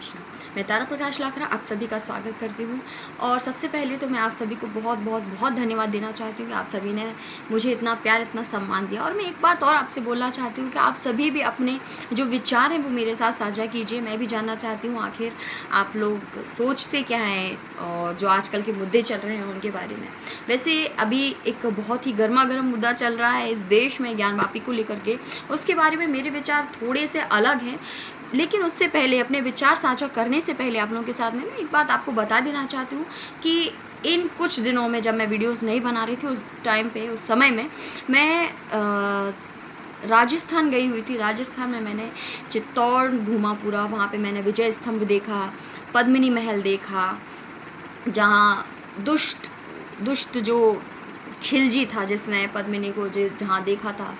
कृष्णा। मैं तारा प्रकाश लाखरा आप सभी का स्वागत करती हूँ। और सबसे पहले तो मैं आप सभी को बहुत बहुत बहुत धन्यवाद देना चाहती हूँ कि आप सभी ने मुझे इतना प्यार, इतना सम्मान दिया। और मैं एक बात और आपसे बोलना चाहती हूँ कि आप सभी भी अपने जो विचार हैं वो मेरे साथ साझा कीजिए। मैं भी जानना चाहती हूँ आखिर आप लोग सोचते क्या हैं और जो आजकल के मुद्दे चल रहे हैं उनके बारे में। वैसे अभी एक बहुत ही गर्मा-गर्म मुद्दा चल रहा है इस देश में ज्ञानवापी को लेकर के। उसके बारे में मेरे विचार थोड़े से अलग हैं, लेकिन उससे पहले अपने विचार साझा करने से पहले आप लोगों के साथ में मैं एक बात आपको बता देना चाहती हूँ कि इन कुछ दिनों में जब मैं वीडियोस नहीं बना रही थी, उस टाइम पे, उस समय में मैं राजस्थान गई हुई थी। राजस्थान में मैंने चित्तौड़ घूमा पूरा। वहाँ पे मैंने विजय स्तंभ देखा, पद्मिनी महल देखा, जहाँ दुष्ट दुष्ट जो खिलजी था जिसने पद्मिनी को जहाँ देखा था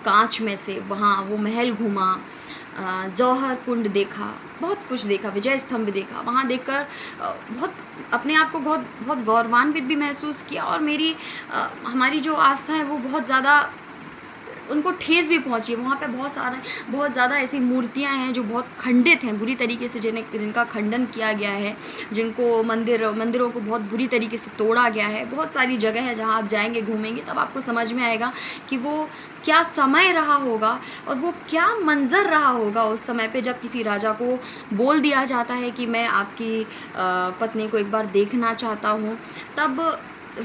कांच में से, वहाँ वो महल घूमा, जौहर कुंड देखा, बहुत कुछ देखा, विजय स्तंभ देखा। वहाँ देखकर बहुत अपने आप को बहुत बहुत गौरवान्वित भी महसूस किया। और मेरी हमारी जो आस्था है वो बहुत ज़्यादा उनको ठेस भी पहुंची। वहाँ पे बहुत ज़्यादा ऐसी मूर्तियाँ हैं जो बहुत खंडित हैं बुरी तरीके से, जिनका खंडन किया गया है, जिनको मंदिरों को बहुत बुरी तरीके से तोड़ा गया है। बहुत सारी जगह है जहाँ आप जाएंगे, घूमेंगे, तब आपको समझ में आएगा कि वो क्या समय रहा होगा और वो क्या मंजर रहा होगा उस समय पे, जब किसी राजा को बोल दिया जाता है कि मैं आपकी पत्नी को एक बार देखना चाहता हूँ। तब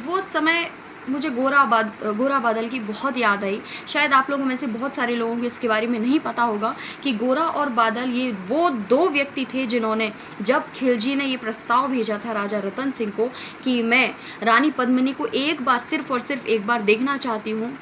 वो समय मुझे गोरा बादल की बहुत याद आई। शायद आप लोगों में से बहुत सारे लोगों को इसके बारे में नहीं पता होगा कि गोरा और बादल ये वो दो व्यक्ति थे जिन्होंने, जब खिलजी ने ये प्रस्ताव भेजा था राजा रतन सिंह को कि मैं रानी पद्मिनी को एक बार, सिर्फ और सिर्फ एक बार देखना चाहती हूँ,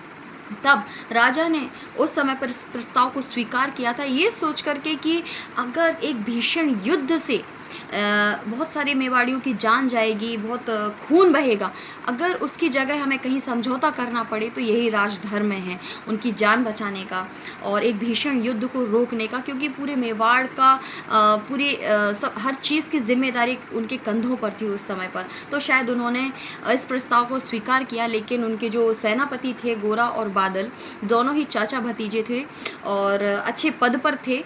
तब राजा ने उस समय पर इस प्रस्ताव को स्वीकार किया था, ये सोच करके कि अगर एक भीषण युद्ध से बहुत सारे मेवाड़ियों की जान जाएगी, बहुत खून बहेगा, अगर उसकी जगह हमें कहीं समझौता करना पड़े तो यही राजधर्म है, उनकी जान बचाने का और एक भीषण युद्ध को रोकने का। क्योंकि पूरे मेवाड़ का हर चीज़ की जिम्मेदारी उनके कंधों पर थी उस समय पर। तो शायद उन्होंने इस प्रस्ताव को स्वीकार किया। लेकिन उनके जो सेनापति थे, गोरा और बादल, दोनों ही चाचा भतीजे थे और अच्छे पद पर थे।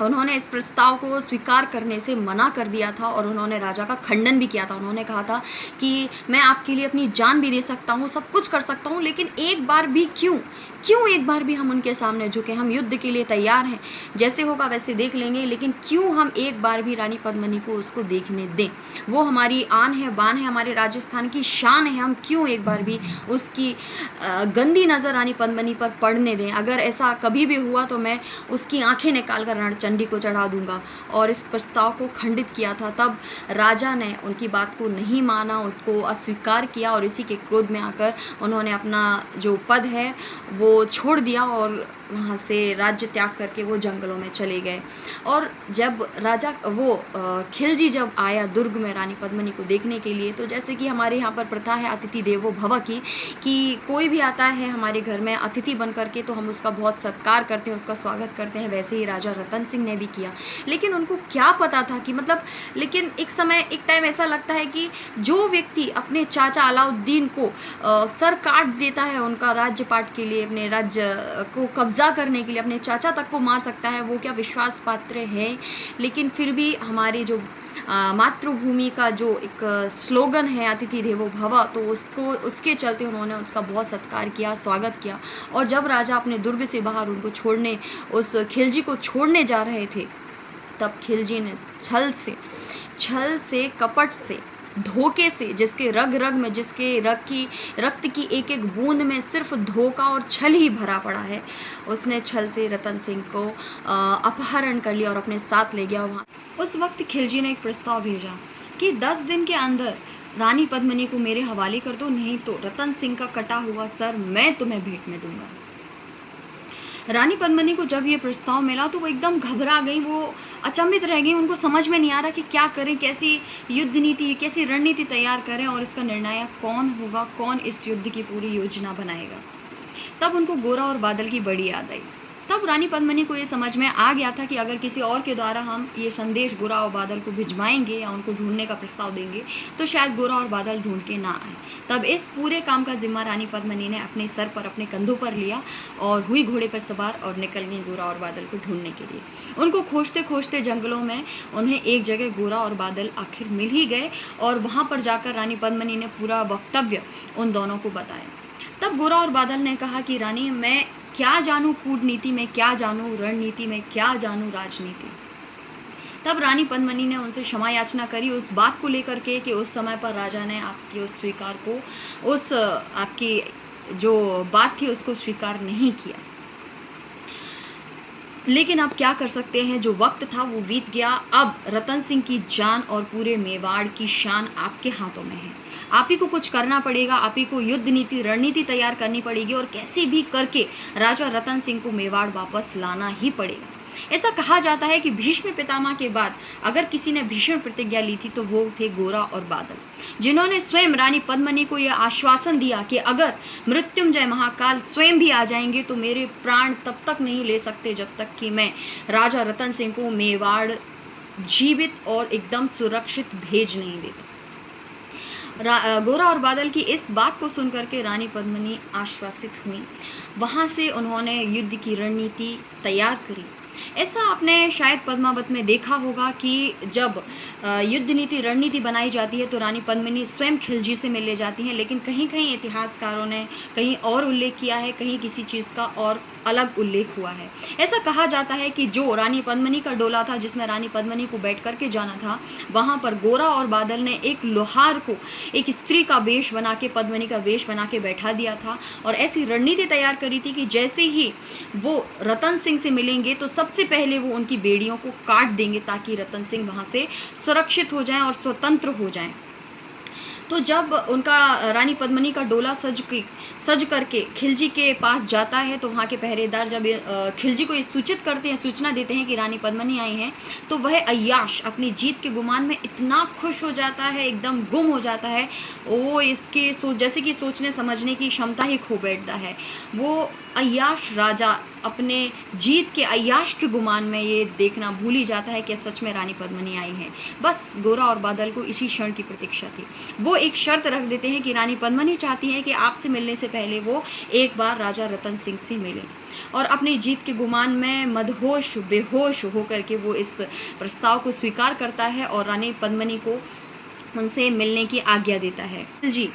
उन्होंने इस प्रस्ताव को स्वीकार करने से मना कर दिया था और उन्होंने राजा का खंडन भी किया था। उन्होंने कहा था कि मैं आपके लिए अपनी जान भी दे सकता हूँ, सब कुछ कर सकता हूँ, लेकिन एक बार भी क्यों एक बार भी हम उनके सामने झुके। हम युद्ध के लिए तैयार हैं, जैसे होगा वैसे देख लेंगे, लेकिन क्यों हम एक बार भी रानी पद्मिनी को उसको देखने दें। वो हमारी आन है, बान है, हमारे राजस्थान की शान है। हम क्यों एक बार भी उसकी गंदी नज़र रानी पद्मिनी पर पड़ने दें। अगर ऐसा कभी भी हुआ तो मैं उसकी आंखें निकाल कर रणचंडी को चढ़ा दूंगा। और इस प्रस्ताव को खंडित किया था। तब राजा ने उनकी बात को नहीं माना, उसको अस्वीकार किया और इसी के क्रोध में आकर उन्होंने अपना जो पद है वो छोड़ दिया और वहाँ से राज्य त्याग करके वो जंगलों में चले गए। और जब राजा खिलजी जब आया दुर्ग में रानी पद्मिनी को देखने के लिए, तो जैसे कि हमारे यहाँ पर प्रथा है अतिथि देवो भव की, कि कोई भी आता है हमारे घर में अतिथि बन करके तो हम उसका बहुत सत्कार करते हैं, उसका स्वागत करते हैं। वैसे ही राजा रतन सिंह ने भी किया। लेकिन उनको क्या पता था कि लेकिन एक टाइम ऐसा लगता है कि जो व्यक्ति अपने चाचा अलाउद्दीन को सर काट देता है उनका राज्य पाट के लिए, अपने राज्य को कब्जा करने के लिए, अपने चाचा तक को मार सकता है, वो क्या विश्वास पात्र है। लेकिन फिर भी हमारे जो मातृभूमि का जो एक स्लोगन है अतिथि देवो भव, तो उसके चलते उन्होंने उसका बहुत सत्कार किया, स्वागत किया। और जब राजा अपने दुर्ग से बाहर उनको छोड़ने, उस खिलजी को छोड़ने जा रहे थे, तब खिलजी ने छल से कपट से, धोखे से, जिसके रग रग में, जिसके रक्त की एक एक बूंद में सिर्फ धोखा और छल ही भरा पड़ा है, उसने छल से रतन सिंह को अपहरण कर लिया और अपने साथ ले गया वहाँ। उस वक्त खिलजी ने एक प्रस्ताव भेजा कि 10 दिन के अंदर रानी पद्मिनी को मेरे हवाले कर दो, नहीं तो रतन सिंह का कटा हुआ सर मैं तुम्हें भेंट में दूंगा। रानी पद्मिनी को जब ये प्रस्ताव मिला तो वो एकदम घबरा गई, वो अचंभित रह गई। उनको समझ में नहीं आ रहा कि क्या करें, कैसी युद्ध नीति, कैसी रणनीति तैयार करें और इसका निर्णायक कौन होगा, कौन इस युद्ध की पूरी योजना बनाएगा। तब उनको गोरा और बादल की बड़ी याद आई। तब रानी पद्मिनी को ये समझ में आ गया था कि अगर किसी और के द्वारा हम ये संदेश गोरा और बादल को भिजवाएंगे या उनको ढूंढने का प्रस्ताव देंगे तो शायद गोरा और बादल ढूंढ के ना आए। तब इस पूरे काम का जिम्मा रानी पद्मिनी ने अपने सर पर, अपने कंधों पर लिया और हुई घोड़े पर सवार और निकल गई गोरा और बादल को ढूंढने के लिए। उनको खोजते खोजते जंगलों में उन्हें एक जगह गोरा और बादल आखिर मिल ही गए और वहां पर जाकर रानी पद्मिनी ने पूरा वक्तव्य उन दोनों को बताया। तब गोरा और बादल ने कहा कि रानी, मैं क्या जानूं कूटनीति में, क्या जानूं रणनीति में, क्या जानूं राजनीति। तब रानी पद्मिनी ने उनसे क्षमा याचना करी उस बात को लेकर के कि उस समय पर राजा ने आपकी उस स्वीकार को, उस आपकी जो बात थी उसको स्वीकार नहीं किया। लेकिन अब क्या कर सकते हैं, जो वक्त था वो बीत गया। अब रतन सिंह की जान और पूरे मेवाड़ की शान आपके हाथों में है। आप ही को कुछ करना पड़ेगा, आप ही को युद्ध नीति, रणनीति तैयार करनी पड़ेगी और कैसे भी करके राजा रतन सिंह को मेवाड़ वापस लाना ही पड़ेगा। ऐसा कहा जाता है कि भीष्म पितामह के बाद अगर किसी ने भीषण प्रतिज्ञा ली थी तो वो थे गोरा और बादल, जिन्होंने स्वयं रानी पद्मिनी को यह आश्वासन दिया कि अगर मृत्युंजय महाकाल स्वयं भी आ जाएंगे तो मेरे प्राण तब तक नहीं ले सकते जब तक कि मैं राजा रतन सिंह को मेवाड़ जीवित और एकदम सुरक्षित भेज नहीं देता। गोरा और बादल की इस बात को सुनकर के रानी पद्मिनी आश्वासित हुई। वहां से उन्होंने युद्ध की रणनीति तैयार करी। ऐसा आपने शायद पद्मावत में देखा होगा कि जब युद्ध नीति, रणनीति बनाई जाती है तो रानी पद्मिनी स्वयं खिलजी से मिलने जाती हैं, लेकिन कहीं कहीं इतिहासकारों ने कहीं और उल्लेख किया है, कहीं किसी चीज़ का और अलग उल्लेख हुआ है। ऐसा कहा जाता है कि जो रानी पद्मिनी का डोला था जिसमें रानी पद्मिनी को बैठ करके जाना था, वहां पर गोरा और बादल ने एक लोहार को एक स्त्री का वेश बना के, पद्मिनी का वेश बना के बैठा दिया था और ऐसी रणनीति तैयार करी थी कि जैसे ही वो रतन सिंह से मिलेंगे तो सबसे पहले वो उनकी बेड़ियों को काट देंगे ताकि रतन सिंह वहां से सुरक्षित हो जाएं और स्वतंत्र हो जाएं। तो जब उनका रानी पद्मिनी का डोला सज करके खिलजी के पास जाता है तो वहाँ के पहरेदार जब खिलजी को ये सूचित करते हैं, सूचना देते हैं कि रानी पद्मिनी आई हैं, तो वह अय्याश अपनी जीत के गुमान में इतना खुश हो जाता है, एकदम गुम हो जाता है। वो इसके जैसे कि सोचने समझने की क्षमता ही खो बैठता है। वो अय्याश राजा अपने जीत के अय्याश के गुमान में ये देखना भूल ही जाता है कि सच में रानी पद्मिनी आई है। बस गोरा और बादल को इसी क्षण की प्रतीक्षा थी। वो एक शर्त रख देते हैं कि रानी पद्मिनी चाहती है कि आपसे मिलने से पहले वो एक बार राजा रतन सिंह से मिले, और अपनी जीत के गुमान में मदहोश बेहोश होकर के वो इस प्रस्ताव को स्वीकार करता है और रानी पद्मिनी को उनसे मिलने की आज्ञा देता है। जी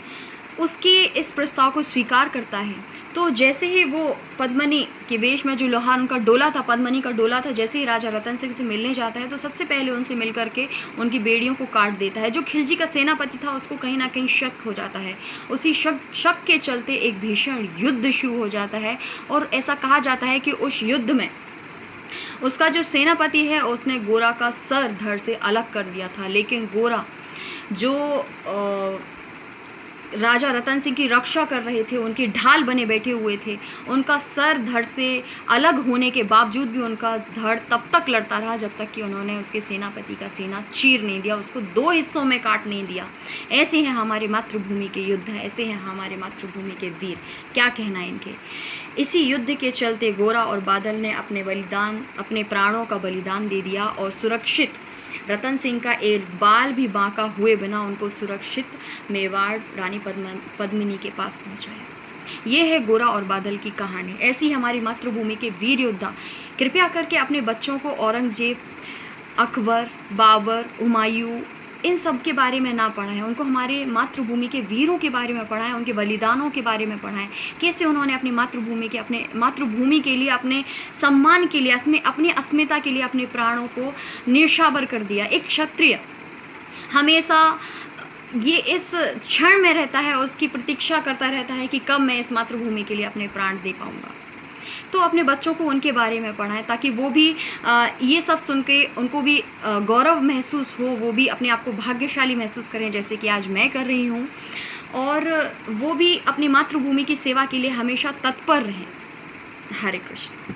उसके इस प्रस्ताव को स्वीकार करता है। तो जैसे ही वो पद्मिनी के वेश में, जो लोहार उनका डोला था, पद्मिनी का डोला था, जैसे ही राजा रतन सिंह से मिलने जाता है तो सबसे पहले उनसे मिल करके उनकी बेड़ियों को काट देता है। जो खिलजी का सेनापति था उसको कहीं ना कहीं शक हो जाता है। उसी शक के चलते एक भीषण युद्ध शुरू हो जाता है और ऐसा कहा जाता है कि उस युद्ध में उसका जो सेनापति है उसने गोरा का सर धड़ से अलग कर दिया था, लेकिन गोरा जो राजा रतन सिंह की रक्षा कर रहे थे, उनकी ढाल बने बैठे हुए थे, उनका सर धड़ से अलग होने के बावजूद भी उनका धड़ तब तक लड़ता रहा जब तक कि उन्होंने उसके सेनापति का सीना चीर नहीं दिया, उसको 2 हिस्सों में काट नहीं दिया। ऐसे हैं हमारे मातृभूमि के युद्ध, ऐसे हैं हमारे मातृभूमि के वीर, क्या कहना इनके। इसी युद्ध के चलते गोरा और बादल ने अपने प्राणों का बलिदान दे दिया और सुरक्षित रतन सिंह का एक बाल भी बांका हुए बिना उनको सुरक्षित मेवाड़ रानी पद्मिनी के पास पहुंचाया। ये है गोरा और बादल की कहानी। ऐसी हमारी मातृभूमि के वीर योद्धा कृपया करके अपने बच्चों को औरंगजेब, अकबर, बाबर, हुमायूं इन सब के बारे में ना पढ़ाएं, उनको हमारे मातृभूमि के वीरों के बारे में पढ़ाएं, उनके बलिदानों के बारे में पढ़ाएं, कैसे उन्होंने अपनी मातृभूमि के लिए, अपने सम्मान के लिए, अपनी अस्मिता के लिए अपने प्राणों को न्यौछावर कर दिया। एक क्षत्रिय हमेशा ये इस क्षण में रहता है, उसकी प्रतीक्षा करता रहता है कि कब मैं इस मातृभूमि के लिए अपने प्राण दे पाऊंगा। तो अपने बच्चों को उनके बारे में पढ़ाएं ताकि वो भी ये सब सुन के उनको भी गौरव महसूस हो, वो भी अपने आप को भाग्यशाली महसूस करें जैसे कि आज मैं कर रही हूँ, और वो भी अपनी मातृभूमि की सेवा के लिए हमेशा तत्पर रहें। हरे कृष्ण।